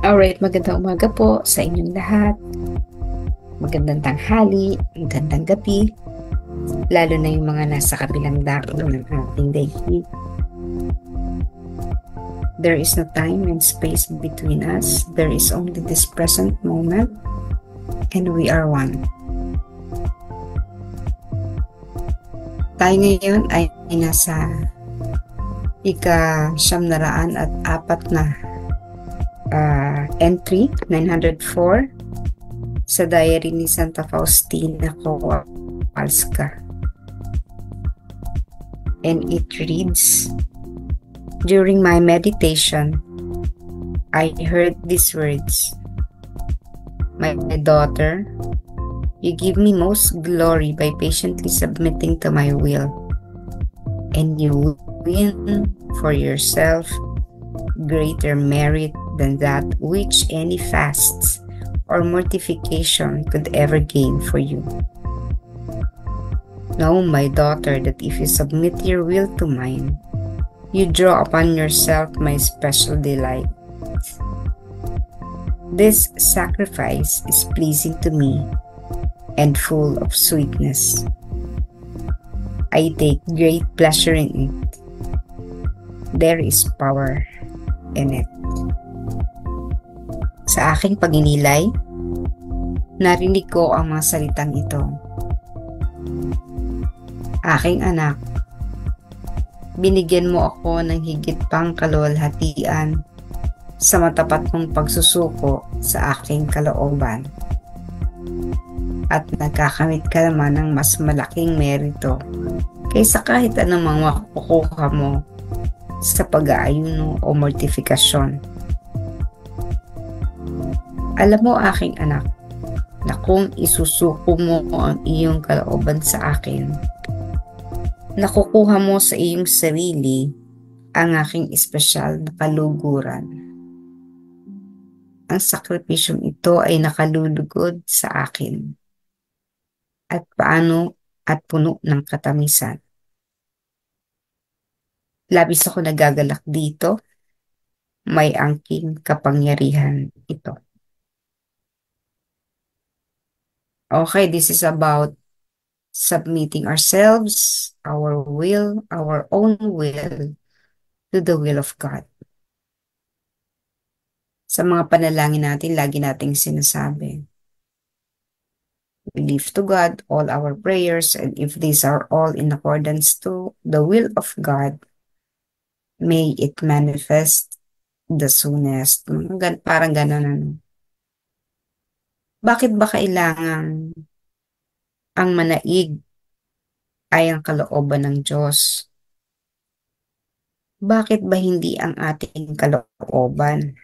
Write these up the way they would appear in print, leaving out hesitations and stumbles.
Alright, magandang umaga po sa inyong lahat. Magandang tanghali, magandang gabi, lalo na yung mga nasa kabilang dako ng ating daigdig. There is no time and space between us. There is only this present moment, and we are one. Tayo ngayon ay nasa ika-904 na entry, 904, sa diary ni Santa Faustina Kowalska. And it reads, "During my meditation, I heard these words, 'My daughter, you give me most glory by patiently submitting to my will, and you win for yourself greater merit than that which any fasts or mortification could ever gain for you. Know, my daughter, that if you submit your will to mine, you draw upon yourself my special delight. This sacrifice is pleasing to me and full of sweetness. I take great pleasure in it. There is power in it." Sa aking paginilay, narinig ko ang mga salitang ito. "Aking anak, binigyan mo ako ng higit pang kaluwalhatian sa matapat mong pagsusuko sa aking kalooban. At nagkakamit ka naman ng mas malaking merito kaysa kahit anong mga makukuha mo sa pag-aayuno o mortifikasyon. Alam mo, aking anak, na kung isusuko mo ang iyong kalooban sa akin, nakukuha mo sa iyong sarili ang aking espesyal na kaluguran. Ang sakripisyong ito ay nakalulugod sa akin at paano at puno ng katamisan. Labis ako nagagalak dito, may angking kapangyarihan ito." Okay, this is about submitting ourselves, our will, our own will, to the will of God. Sa mga panalangin natin, lagi nating sinasabi, we lift to God all our prayers, and if these are all in accordance to the will of God, may it manifest the soonest. Parang gano'n. Ano. Bakit ba kailangan ang manaig ay ang kalooban ng Diyos? Bakit ba hindi ang ating kalooban?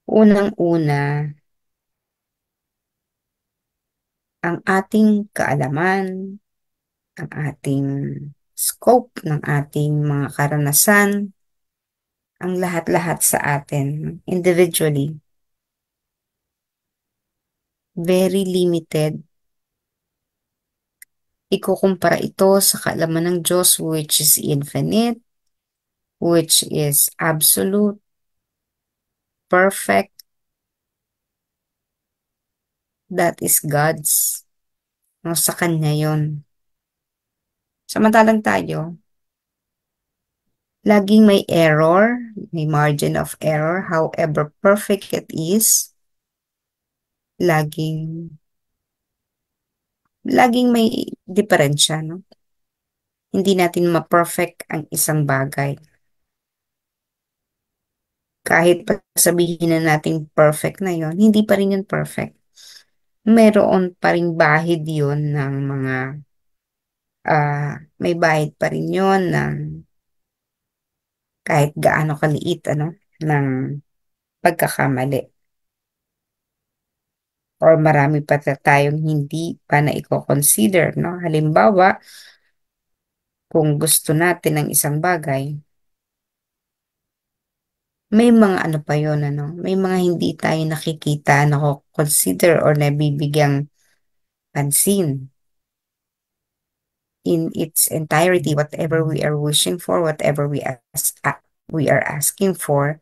Unang-una, ang ating kaalaman, ang ating scope ng ating mga karanasan, ang lahat-lahat sa atin individually, very limited. Ikukumpara ito sa kaalaman ng Diyos, which is infinite, which is absolute, perfect. That is God's. No, sa Kanya yon. Samantalang tayo, laging may error, may margin of error, however perfect it is, laging may diferensya, no? Hindi natin ma-perfect ang isang bagay. Kahit pa sabihin na natin perfect na yon, hindi pa rin yun perfect. Meron pa rin bahid yun ng mga, may bahid pa rin yun ng kahit gaano kaliit, ng pagkakamali. Or marami pa tayong hindi pa na i-consider, no? Halimbawa, kung gusto natin ng isang bagay, may mga ano pa yun, may mga hindi tayo nakikita, consider or nabibigyang pansin. In its entirety, whatever we are wishing for, whatever we are asking for,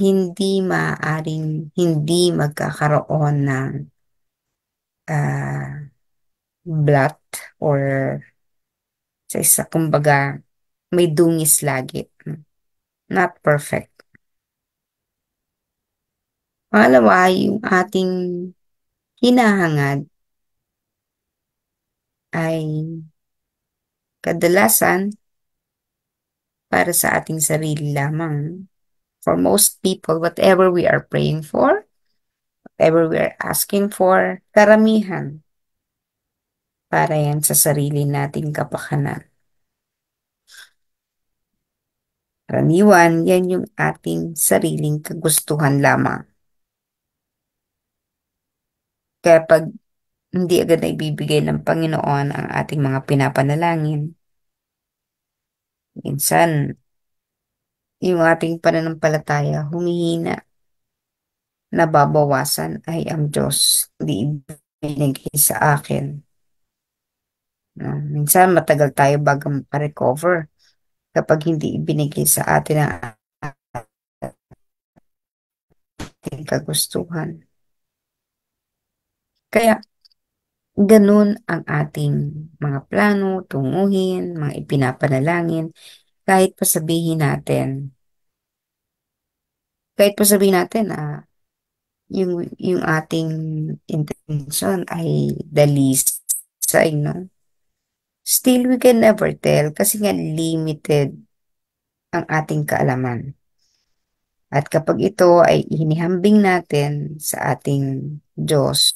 hindi maaaring hindi magkakaroon ng ah, blot or sa isa, kumbaga, may dungis lagi. Not perfect. Pangalawa, yung ating hinahangad ay kadalasan para sa ating sarili lamang. For most people, whatever we are praying for, whatever we are asking for, karamihan para yan sa sarili nating kapakanan. Karaniwan, yan yung ating sariling kagustuhan lamang. Kaya pag hindi agad na ibibigay ng Panginoon ang ating mga pinapanalangin, minsan, yung ating pananampalataya humihina, nababawasan ay ang Diyos, hindi ibinigay sa akin. No? Minsan matagal tayo bago makarecover kapag hindi ibinigay sa atin ang ating kagustuhan. Kaya ganun ang ating mga plano, tunguhin, mga ipinapanalangin, kahit pa sabihin natin, yung ating intention ay dalisay, no? Still, we can never tell kasi nga limited ang ating kaalaman. At kapag ito ay inihambing natin sa ating Diyos,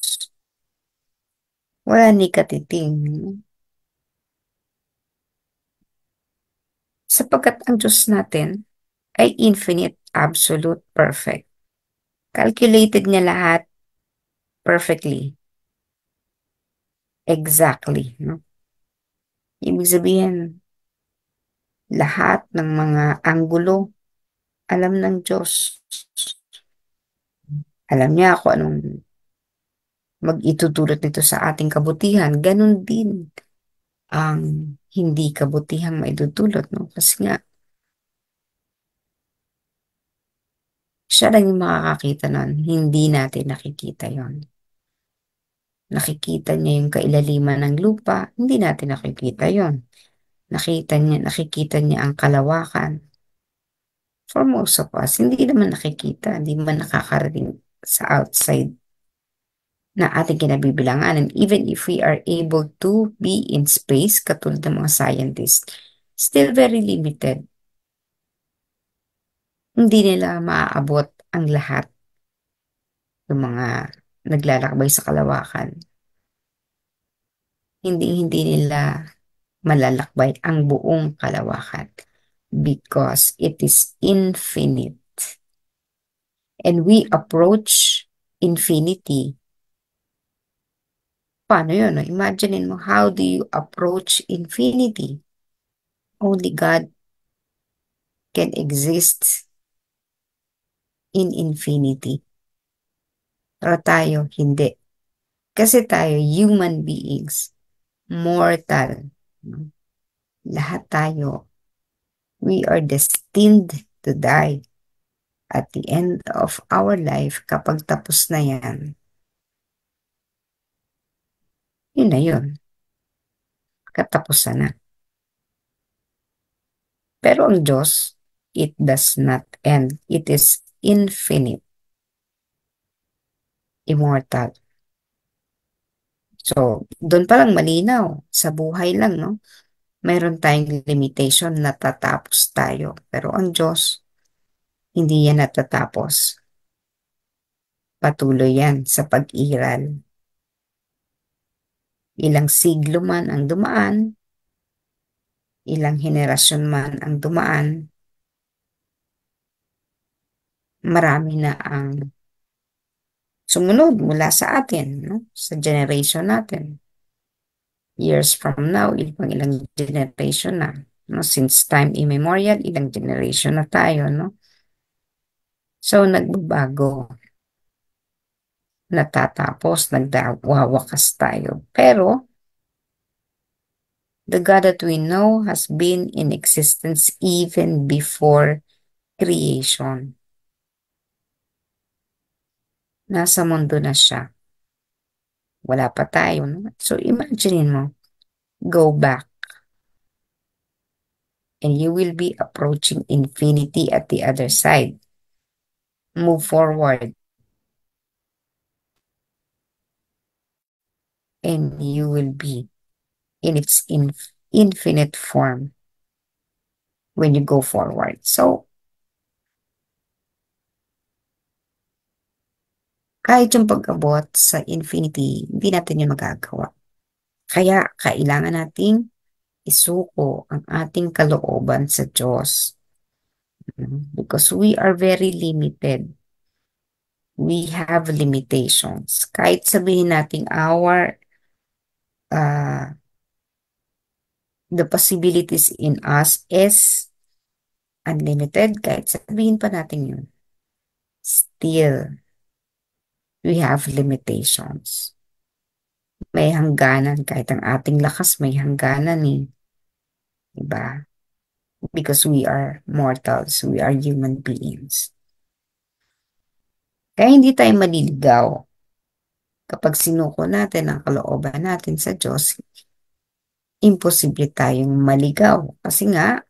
wala ni katiting. Sapagkat ang Diyos natin ay infinite, absolute, perfect. Calculated niya lahat perfectly, exactly. No? Ibig sabihin, lahat ng mga anggulo, alam ng Diyos. Alam niya kung anong mag-itutulot nito sa ating kabutihan. Ganon din ang hindi kabutihang maidudulot. No? Kasi nga, siya lang yung makakakita nun. Hindi natin nakikita yon. Nakikita niya yung kailaliman ng lupa. Hindi natin nakikita yon. Nakikita niya ang kalawakan. For most of us, hindi naman nakikita. Hindi man nakakarating sa outside na ating kinabibilangan. And even if we are able to be in space, katulad ng mga scientists, still very limited. Hindi nila maaabot ang lahat ng mga naglalakbay sa kalawakan. Hindi nila malalakbay ang buong kalawakan because it is infinite. And we approach infinity. Paano yun? No? Imagine mo, how do you approach infinity? Only God can exist in infinity. Pero tayo, hindi. Kasi tayo, human beings, mortal. No? Lahat tayo, we are destined to die. At the end of our life, kapag tapos na yan, yun na yun. Katapusan na. Pero ang Diyos, it does not end. It is infinite, immortal. So, doon pa lang malinaw. Sa buhay lang, no? Mayroon tayong limitation, natatapos tayo. Pero ang Diyos, hindi yan natatapos. Patuloy yan sa pag-iral. Ilang siglo man ang dumaan, ilang henerasyon man ang dumaan, marami na ang sumunod mula sa atin, no? Sa generation natin. Years from now, ilang generation na. No? Since time immemorial, ilang generation na tayo, no? So, nagbabago. Natatapos, nagwawakas tayo. Pero, the God that we know has been in existence even before creation. Nasa mundo na siya. Wala pa tayo, no? So, imagine mo, go back and you will be approaching infinity at the other side. Move forward and you will be in its infinite form when you go forward. So, kahit yung pag-abot sa infinity, hindi natin yun magagawa. Kaya, kailangan nating isuko ang ating kalooban sa Diyos. Because we are very limited. We have limitations. Kahit sabihin natin uh, the possibilities in us is unlimited, kahit sabihin pa natin yun, still, we have limitations. May hangganan, kahit ang ating lakas may hangganan eh. Diba? Because we are mortals, we are human beings. Kaya hindi tayo maliligaw kapag sinuko natin ang kalooban natin sa Diyos. Imposible tayong maligaw kasi nga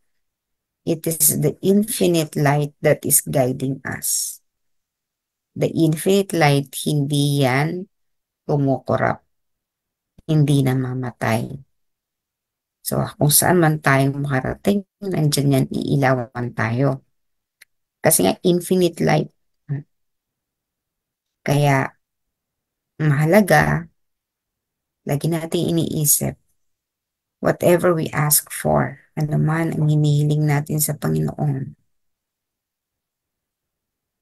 it is the infinite light that is guiding us. The infinite light, hindi yan kumukurap, hindi namamatay. So kung saan man tayong makarating, nandyan yan, iilawan tayo. Kasi nga infinite light. Kaya mahalaga, lagi natin iniisip, whatever we ask for, ano man ang hinihiling natin sa Panginoon,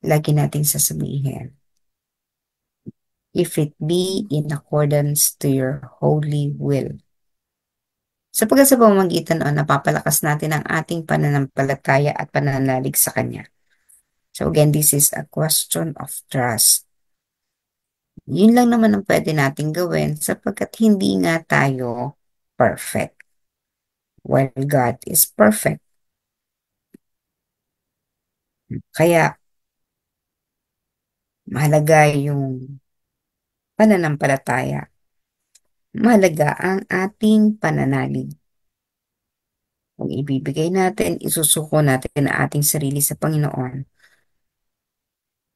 lagi nating sasabihin, if it be in accordance to your holy will. Sapagkat sa pamamagitan noon, napapalakas natin ang ating pananampalataya at pananalig sa Kanya. So again, this is a question of trust. Yun lang naman ang pwede nating gawin sapagkat hindi nga tayo perfect. While God is perfect. Kaya mahalaga yung pananampalataya. Mahalaga ang ating pananalig. Kung ibibigay natin, isusuko natin ang ating sarili sa Panginoon,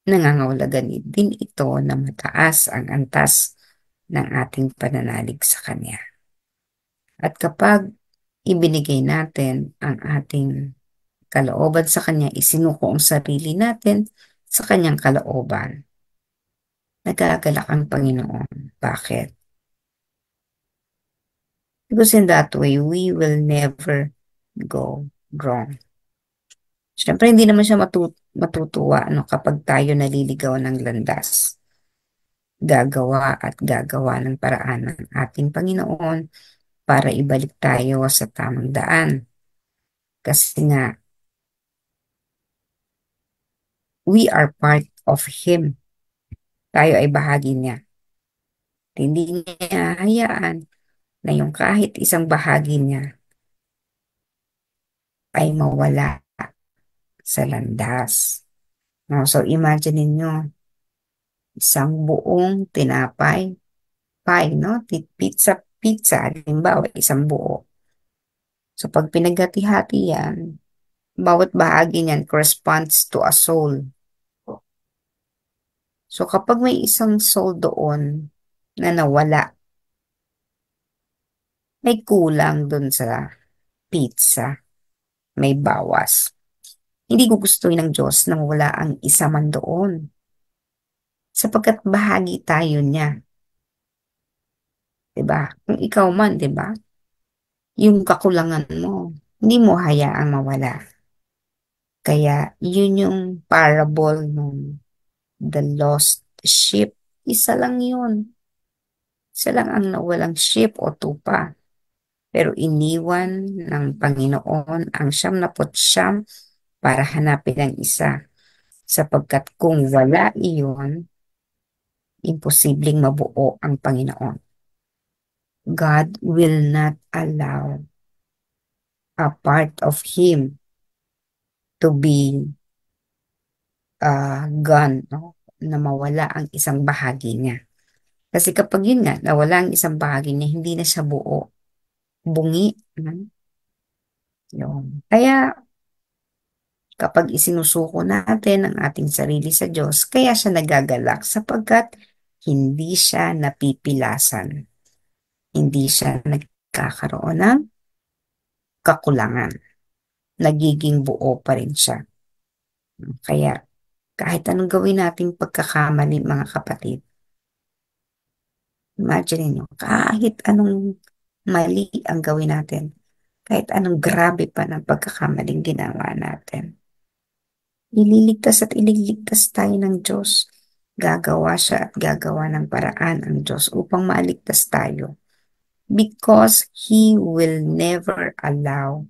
nangangahulugan din ito na mataas ang antas ng ating pananalig sa Kanya. At kapag ibinigay natin ang ating kalooban sa Kanya, isinuko ang sarili natin sa Kanyang kalooban, nagagalak ang Panginoon. Bakit? Because in that way, we will never go wrong. Siyempre, hindi naman siya matutuwa kapag tayo naliligaw ng landas. Gagawa at gagawa ng paraan ng ating Panginoon para ibalik tayo sa tamang daan. Kasi nga, we are part of Him. Tayo ay bahagi niya. Hindi niya hayaan na yung kahit isang bahagi niya ay mawala sa landas. No? So imagine niyo isang buong tinapay, pie, no? Pizza, halimbawa, isang buo. So pag pinaghati-hati yan, bawat bahagi niyan corresponds to a soul. So kapag may isang soul doon na nawala, may kulang doon sa pizza, may bawas. Hindi gugustuhin ng Diyos na wala ang isa man doon. Sapagkat bahagi tayo niya. 'Di ba? Kung ikaw man, 'di ba? Yung kakulangan mo, hindi mo hayaang mawala. Kaya yun yung parable ng the lost sheep. Isa lang yun. Isa lang ang nawalang sheep o tupa. Pero iniwan ng Panginoon ang 99 para hanapin ang isa. Sapagkat kung wala iyon, imposibleng mabuo ang Panginoon. God will not allow a part of Him to be gone, no? na mawala ang isang bahagi niya. Kasi kapag yun nga, nawala ang isang bahagi niya, hindi na siya buo. Bungi. Yun. Kaya kapag isinusuko natin ang ating sarili sa Diyos, kaya siya nagagalak sapagkat hindi siya napipilasan. Hindi siya nagkakaroon ng kakulangan. Nagiging buo pa rin siya. Kaya kahit anong gawin nating pagkakamali mga kapatid, imagine niyo, kahit anong mali ang gawin natin, kahit anong grabe pa ng pagkakamaling ginawa natin, ililigtas at ililigtas tayo ng Diyos. Gagawa siya at gagawa ng paraan ang Diyos upang maaligtas tayo. Because He will never allow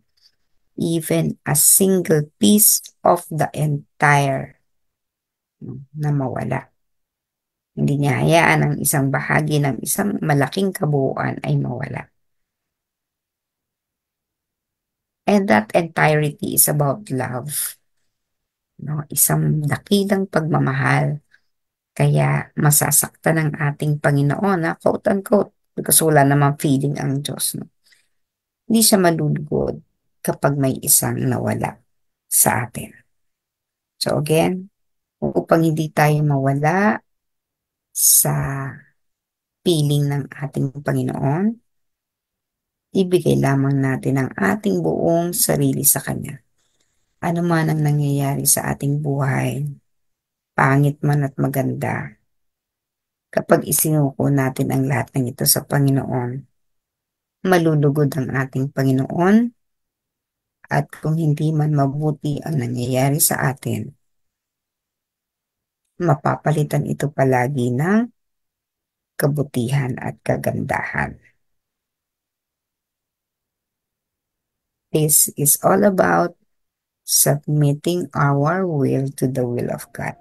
even a single piece of the entire na mawala. Hindi niya hayaan ang isang bahagi ng isang malaking kabuuan ay mawala. And that entirety is about love. No? Isang dakilang pagmamahal. Kaya masasaktan ng ating Panginoon, na quote-unquote, because wala namang feeling ang Diyos. No? Hindi siya malulugod kapag may isang nawala sa atin. So again, upang hindi tayo mawala sa piling ng ating Panginoon, ibigay lamang natin ang ating buong sarili sa Kanya. Ano man ang nangyayari sa ating buhay, pangit man at maganda, kapag isinuko natin ang lahat ng ito sa Panginoon, malulugod ang ating Panginoon at kung hindi man mabuti ang nangyayari sa atin, mapapalitan ito palagi ng kabutihan at kagandahan. This is all about submitting our will to the will of God.